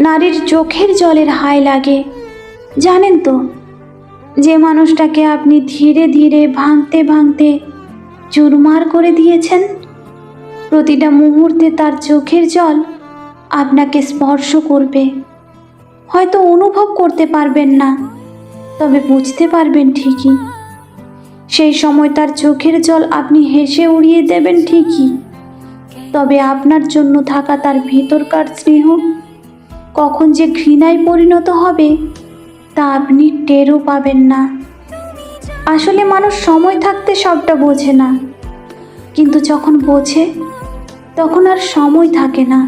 নারীর চোখের জলের হায় লাগে। জানেন তো, যে মানুষটাকে আপনি ধীরে ধীরে ভাঙতে ভাঙতে চুরমার করে দিয়েছেন, প্রতিটা মুহূর্তে তার চোখের জল আপনাকে স্পর্শ করবে। হয়তো অনুভব করতে পারবেন না, তবে বুঝতে পারবেন ঠিকই। সেই সময় তার চোখের জল আপনি হেসে উড়িয়ে দেবেন ঠিকই, তবে আপনার জন্য থাকা তার ভেতরকার স্নেহ কখন যে ঘৃণায় পরিণত হবে তা আপনি টেরও পাবেন না। আসলে মানুষ সময় থাকতে সবটা বোঝে না, কিন্তু যখন বোঝে তখন আর সময় থাকে না।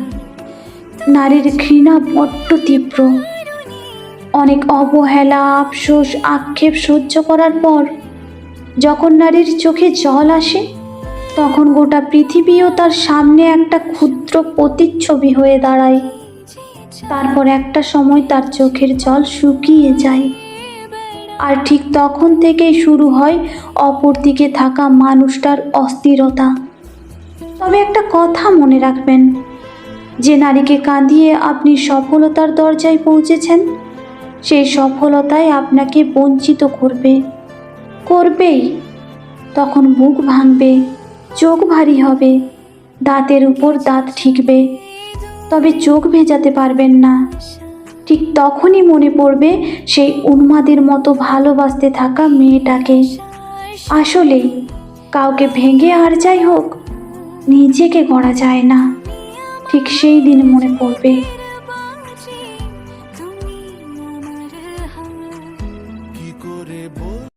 নারীর ঘৃণা বড্ড তীব্র। অনেক অবহেলা, আফসোস, আক্ষেপ সহ্য করার পর যখন নারীর চোখে জল আসে, তখন গোটা পৃথিবীও তার সামনে একটা ক্ষুদ্র প্রতিচ্ছবি হয়ে দাঁড়ায়। তারপর একটা সময় তার চোখের জল শুকিয়ে যায়, আর ঠিক তখন থেকেই শুরু হয় অপর দিকে থাকা মানুষটার অস্থিরতা। তবে একটা কথা মনে রাখবেন, যে নারীকে কাঁদিয়ে আপনি সফলতার দরজায় পৌঁছেছেন, সেই সফলতাই আপনাকে বঞ্চিত করবেই। তখন বুক ভাঙবে, চোখ ভারী হবে, দাঁতের উপর দাঁত ঠেকবে, তবে চোখ ভেজাতে পারবেন না। ঠিক তখনই মনে পড়বে সেই উন্মাদের মতো ভালোবাসতে থাকা মেয়েটাকে। আসলেই কাউকে ভেঙে আর যাই হোক, নিজেকে গড়া যায় না। ঠিক সেই দিন মনে পড়বে।